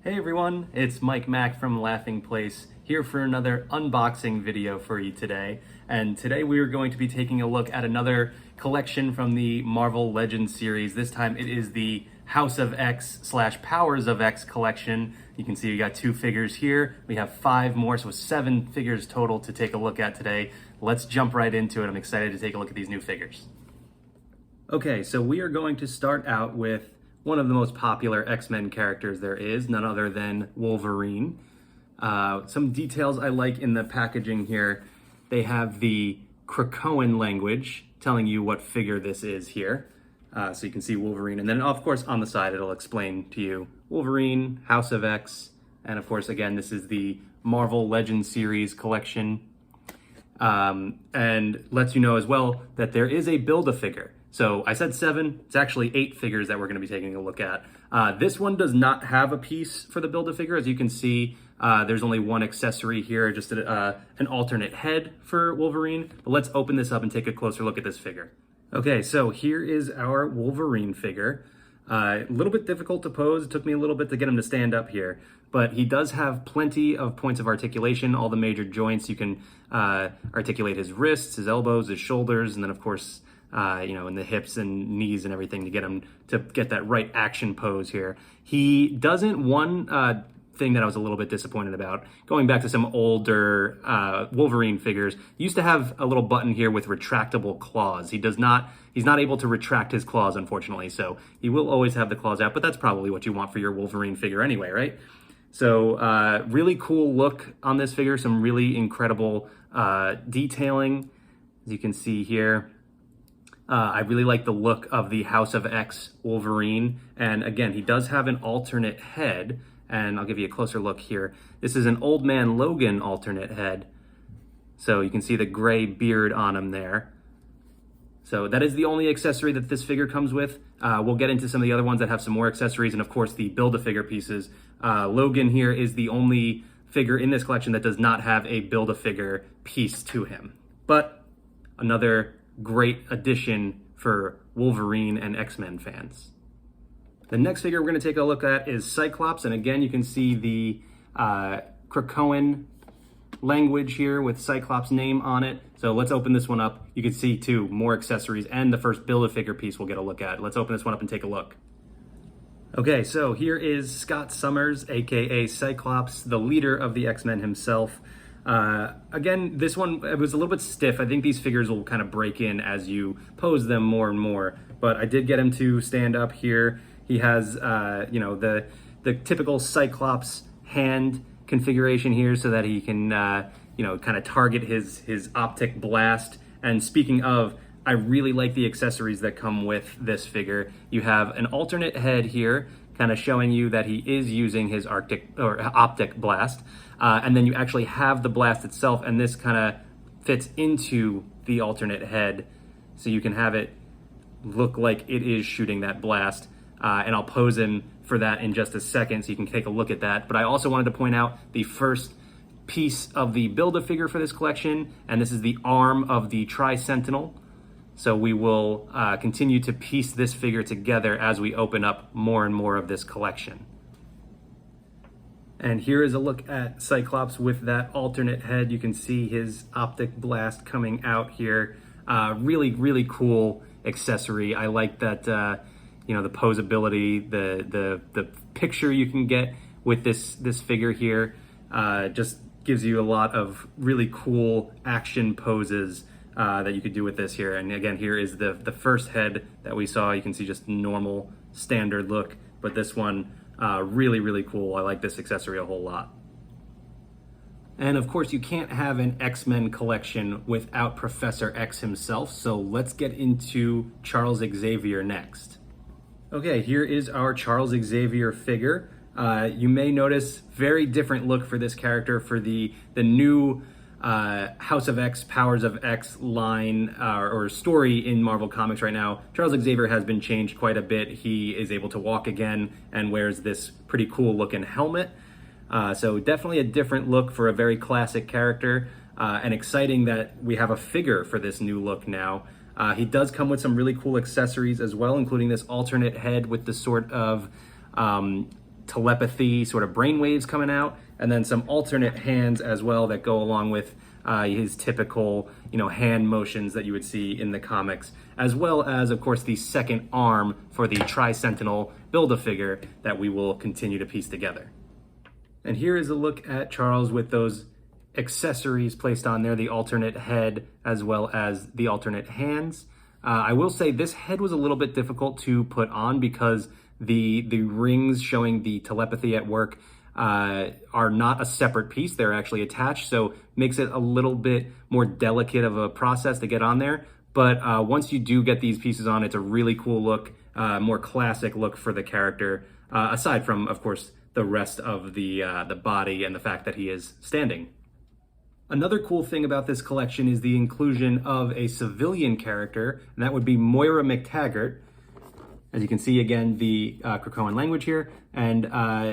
Hey everyone, it's Mack from Laughing Place here for another unboxing video for you today. And today we are going to be taking a look at another collection from the Marvel Legends series. This time it is the House of X / Powers of X collection. You can see we got 2 figures here. We have 5 more, so 7 figures total to take a look at today. Let's jump right into it. I'm excited to take a look at these new figures. Okay, so we are going to start out with one of the most popular X-Men characters there is, none other than Wolverine. Some details I like in the packaging here. They have the Krakoan language telling you what figure this is here. So you can see Wolverine. And then, of course, on the side, it'll explain to you Wolverine, House of X, and of course, again, this is the Marvel Legends Series collection. And lets you know as well that there is a Build-A-Figure. So I said 7, it's actually 8 figures that we're going to be taking a look at. This one does not have a piece for the Build-A-Figure. As you can see, there's only one accessory here, just an alternate head for Wolverine. But let's open this up and take a closer look at this figure. Okay, so here is our Wolverine figure. A little bit difficult to pose. It took me a little bit to get him to stand up here, but he does have plenty of points of articulation, all the major joints. You can articulate his wrists, his elbows, his shoulders, and then of course, in the hips and knees and everything to get him to get that right action pose here. He doesn't, one thing that I was a little bit disappointed about, going back to some older Wolverine figures, used to have a little button here with retractable claws. He's not able to retract his claws, unfortunately, so he will always have the claws out, but that's probably what you want for your Wolverine figure anyway, right? So really cool look on this figure, some really incredible detailing, as you can see here. I really like the look of the House of X Wolverine. And again, he does have an alternate head. And I'll give you a closer look here. This is an Old Man Logan alternate head. So you can see the gray beard on him there. So that is the only accessory that this figure comes with. We'll get into some of the other ones that have some more accessories. And of course, the Build-A-Figure pieces. Logan here is the only figure in this collection that does not have a Build-A-Figure piece to him. But another great addition for Wolverine and X-Men fans. The next figure we're going to take a look at is Cyclops, and again you can see the Krakoan language here with Cyclops' name on it. So let's open this one up. You can see too more accessories and the first Build-A-Figure piece we'll get a look at. Let's open this one up and take a look. Okay, so here is Scott Summers, aka Cyclops, the leader of the X-Men himself. Again, this one, it was a little bit stiff. I think these figures will kind of break in as you pose them more and more, but I did get him to stand up here. He has, the typical Cyclops hand configuration here so that he can, kind of target his optic blast. And speaking of, I really like the accessories that come with this figure. You have an alternate head here, kind of showing you that he is using his optic blast. And then you actually have the blast itself, and this kind of fits into the alternate head. So you can have it look like it is shooting that blast. And I'll pose him for that in just a second so you can take a look at that. But I also wanted to point out the first piece of the Build-A-Figure for this collection, and this is the arm of the Tri-Sentinel. So we will continue to piece this figure together as we open up more and more of this collection. And here is a look at Cyclops with that alternate head. You can see his optic blast coming out here. Really, really cool accessory. I like that, the posability, the picture you can get with this figure here. Just gives you a lot of really cool action poses that you could do with this here. And again, here is the first head that we saw. You can see just normal standard look, but this one really, really cool. I like this accessory a whole lot. And of course, you can't have an X-Men collection without Professor X himself. So let's get into Charles Xavier next. Okay, here is our Charles Xavier figure. You may notice very different look for this character for the new House of X, Powers of X line or story in Marvel Comics right now. Charles Xavier has been changed quite a bit. He is able to walk again and wears this pretty cool looking helmet. So definitely a different look for a very classic character, and exciting that we have a figure for this new look now. He does come with some really cool accessories as well, including this alternate head with the sort of telepathy sort of brainwaves coming out, and then some alternate hands as well that go along with his typical, hand motions that you would see in the comics, as well as, of course, the second arm for the Tri-Sentinel Build-A-Figure that we will continue to piece together. And here is a look at Charles with those accessories placed on there, the alternate head as well as the alternate hands. I will say this head was a little bit difficult to put on because the rings showing the telepathy at work are not a separate piece. They're actually attached, so makes it a little bit more delicate of a process to get on there. But once you do get these pieces on, it's a really cool look, more classic look for the character, aside from, of course, the rest of the body and the fact that he is standing. Another cool thing about this collection is the inclusion of a civilian character, and that would be Moira McTaggart. As you can see, again, the Krakoan language here. And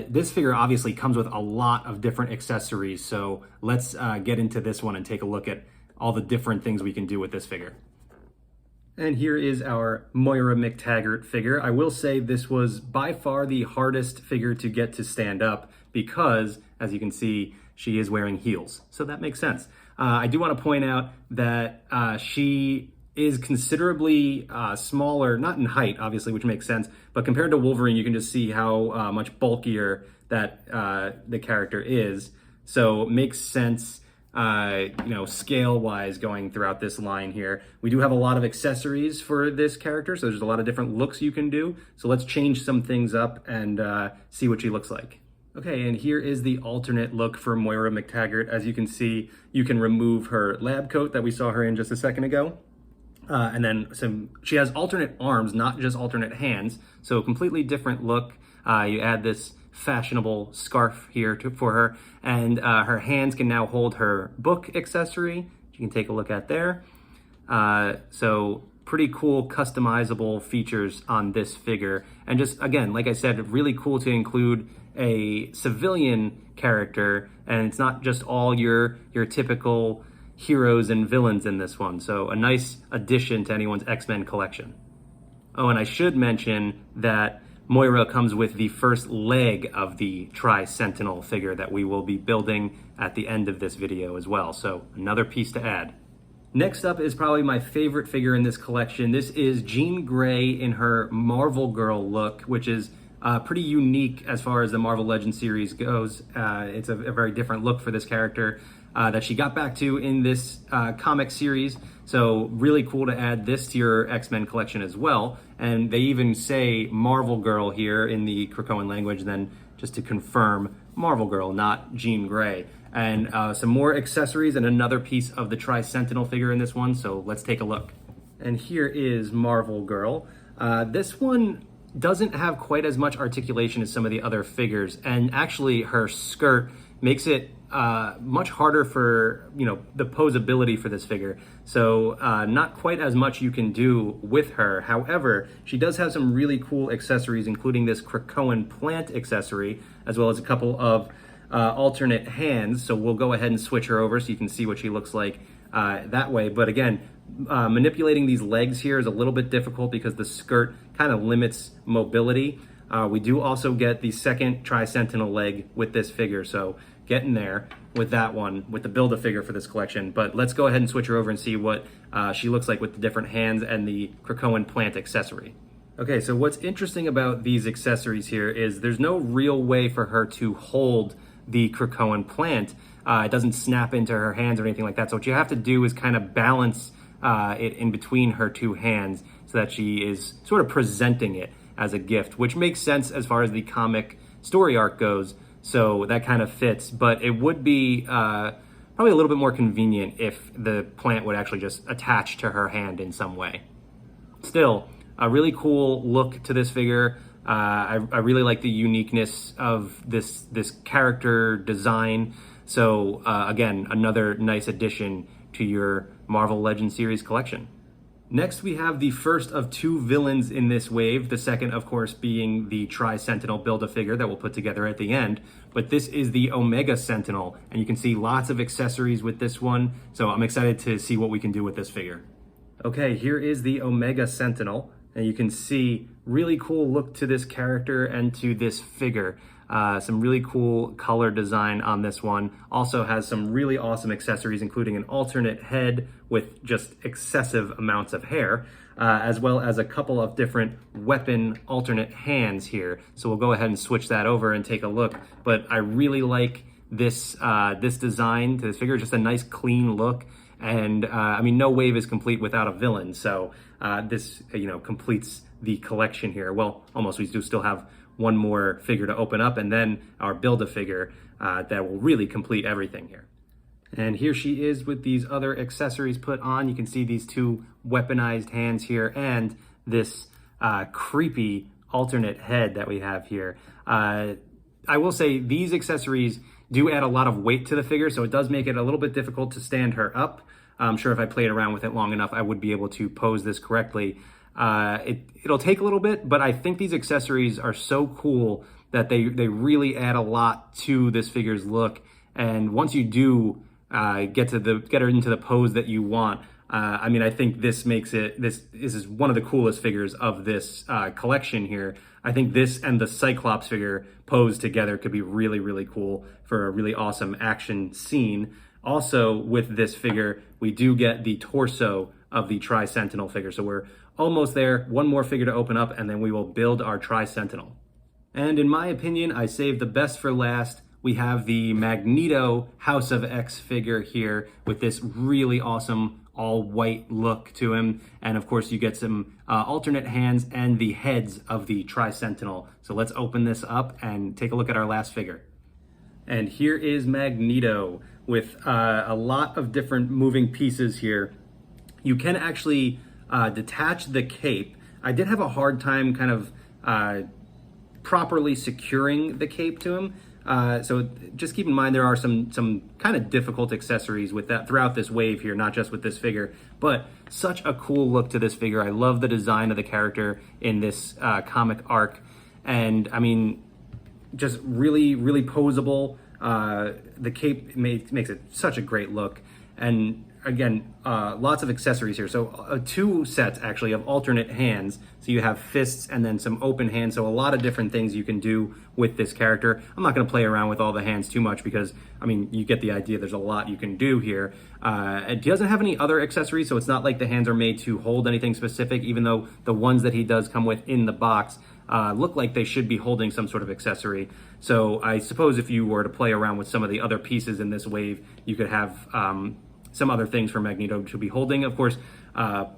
this figure obviously comes with a lot of different accessories, so let's get into this one and take a look at all the different things we can do with this figure. And here is our Moira McTaggart figure. I will say this was by far the hardest figure to get to stand up because, as you can see, she is wearing heels. So that makes sense. I do want to point out that she is considerably smaller, not in height, obviously, which makes sense, but compared to Wolverine, you can just see how much bulkier that the character is. So it makes sense, scale-wise going throughout this line here. We do have a lot of accessories for this character, so there's a lot of different looks you can do. So let's change some things up and see what she looks like. Okay, and here is the alternate look for Moira McTaggart. As you can see, you can remove her lab coat that we saw her in just a second ago. And then she has alternate arms, not just alternate hands. So a completely different look. You add this fashionable scarf here for her, and her hands can now hold her book accessory, which you can take a look at there. So pretty cool customizable features on this figure. And just, again, like I said, really cool to include a civilian character, and it's not just all your typical heroes and villains in this one. So a nice addition to anyone's X-Men collection. Oh, and I should mention that Moira comes with the first leg of the Tri-Sentinel figure that we will be building at the end of this video as well. So another piece to add. Next up is probably my favorite figure in this collection. This is Jean Grey in her Marvel Girl look, which is pretty unique as far as the Marvel Legends series goes. It's a very different look for this character that she got back to in this comic series. So really cool to add this to your X-Men collection as well. And they even say Marvel Girl here in the Krakoan language, then just to confirm, Marvel Girl, not Jean Grey. And some more accessories and another piece of the Tri-Sentinel figure in this one. So let's take a look. And here is Marvel Girl. This one doesn't have quite as much articulation as some of the other figures, and actually her skirt makes it much harder for the posability for this figure. So not quite as much you can do with her. However, she does have some really cool accessories, including this Krakoan plant accessory, as well as a couple of alternate hands. So we'll go ahead and switch her over so you can see what she looks like that way. But again, manipulating these legs here is a little bit difficult because the skirt kind of limits mobility. We do also get the second Tri-Sentinel leg with this figure, so getting there with that one, with the Build-A-Figure for this collection. But let's go ahead and switch her over and see what she looks like with the different hands and the Krakoan plant accessory. Okay, so what's interesting about these accessories here is there's no real way for her to hold the Krakoan plant. It doesn't snap into her hands or anything like that. So what you have to do is kind of balance it in between her two hands so that she is sort of presenting it as a gift, which makes sense as far as the comic story arc goes. So that kind of fits, but it would be probably a little bit more convenient if the plant would actually just attach to her hand in some way. Still, a really cool look to this figure. I really like the uniqueness of this character design. So again, another nice addition to your Marvel Legends Series collection. Next, we have the first of two villains in this wave. The second, of course, being the Tri-Sentinel Build-A-Figure that we'll put together at the end. But this is the Omega Sentinel, and you can see lots of accessories with this one. So I'm excited to see what we can do with this figure. Okay, here is the Omega Sentinel, and you can see really cool look to this character and to this figure. Some really cool color design on this one. Also has some really awesome accessories, including an alternate head with just excessive amounts of hair, as well as a couple of different weapon alternate hands here. So we'll go ahead and switch that over and take a look. But I really like this this design to this figure, just a nice clean look. And I mean, no wave is complete without a villain. So this, completes the collection here. Well, almost. We do still have one more figure to open up, and then our Build-A-Figure that will really complete everything here. And here she is with these other accessories put on. You can see these two weaponized hands here and this creepy alternate head that we have here. I will say these accessories do add a lot of weight to the figure, so it does make it a little bit difficult to stand her up. I'm sure if I played around with it long enough, I would be able to pose this correctly. It'll take a little bit, but I think these accessories are so cool that they really add a lot to this figure's look. And once you do get her into the pose that you want, I mean, I think this makes it, this is one of the coolest figures of this collection here. I think this and the Cyclops figure posed together could be really, really cool for a really awesome action scene. Also, with this figure, we do get the torso of the Tri-Sentinel figure. So we're almost there. One more figure to open up, and then we will build our Tri-Sentinel. And in my opinion, I saved the best for last. We have the Magneto House of X figure here with this really awesome all white look to him. And of course you get some alternate hands and the heads of the Tri-Sentinel. So let's open this up and take a look at our last figure. And here is Magneto with a lot of different moving pieces here. You can actually detach the cape. I did have a hard time kind of properly securing the cape to him. So just keep in mind there are some kind of difficult accessories with that throughout this wave here, not just with this figure, but such a cool look to this figure. I love the design of the character in this comic arc. And I mean, just really, really posable. The cape makes it such a great look. And again, lots of accessories here. So two sets actually of alternate hands. So you have fists and then some open hands. So a lot of different things you can do with this character. I'm not going to play around with all the hands too much because, I mean, you get the idea. There's a lot you can do here. It doesn't have any other accessories, so it's not like the hands are made to hold anything specific, even though the ones that he does come with in the box look like they should be holding some sort of accessory. So I suppose if you were to play around with some of the other pieces in this wave, you could have some other things for Magneto to be holding. Of course,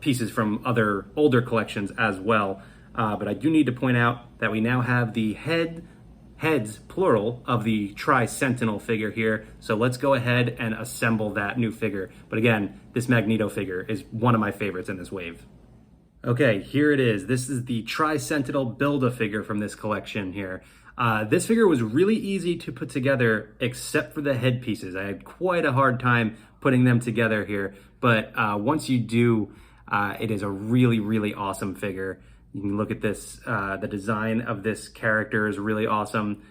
pieces from other older collections as well. But I do need to point out that we now have the heads, plural, of the Tri-Sentinel figure here. So let's go ahead and assemble that new figure. But again, this Magneto figure is one of my favorites in this wave. Okay, here it is. This is the Tri-Sentinel Build-A-Figure from this collection here. This figure was really easy to put together except for the head pieces. I had quite a hard time putting them together here, but once you do, it is a really, really awesome figure. You can look at this, the design of this character is really awesome.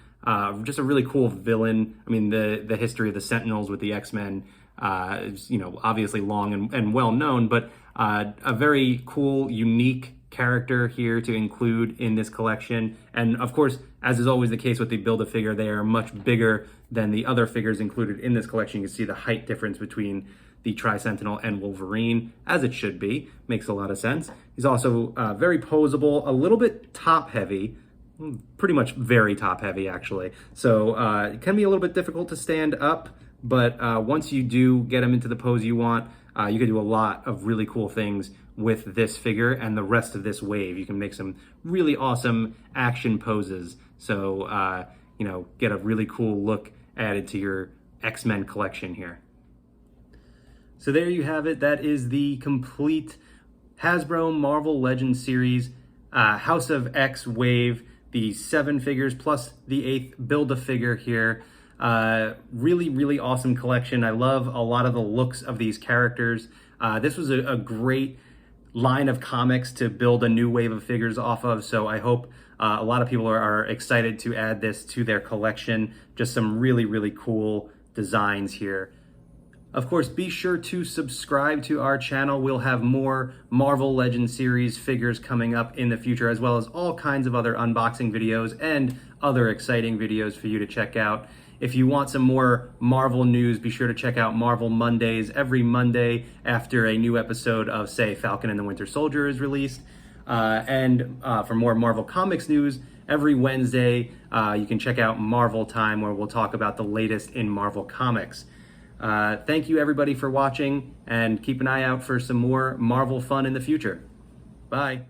Just a really cool villain. I mean, the history of the Sentinels with the X-Men is, obviously long and well known, but a very cool, unique character here to include in this collection. And of course, as is always the case with the Build-A-Figure, they are much bigger than the other figures included in this collection. You can see the height difference between the Tri-Sentinel and Wolverine, as it should be. Makes a lot of sense. He's also very posable, a little bit top-heavy, pretty much very top-heavy, actually. So it can be a little bit difficult to stand up, but once you do get him into the pose you want, you can do a lot of really cool things with this figure and the rest of this wave. You can make some really awesome action poses. So, get a really cool look added to your X-Men collection here. So there you have it. That is the complete Hasbro Marvel Legends Series House of X wave, the 7 figures plus the 8th Build-A-Figure here. Really, really awesome collection. I love a lot of the looks of these characters. This was a great line of comics to build a new wave of figures off of, so I hope a lot of people are excited to add this to their collection. Just some really, really cool designs here. Of course, be sure to subscribe to our channel. We'll have more Marvel Legends Series figures coming up in the future, as well as all kinds of other unboxing videos and other exciting videos for you to check out. If you want some more Marvel news, be sure to check out Marvel Mondays every Monday after a new episode of, say, Falcon and the Winter Soldier is released. And for more Marvel Comics news, every Wednesday, you can check out Marvel Time, where we'll talk about the latest in Marvel Comics. Thank you, everybody, for watching, and keep an eye out for some more Marvel fun in the future. Bye.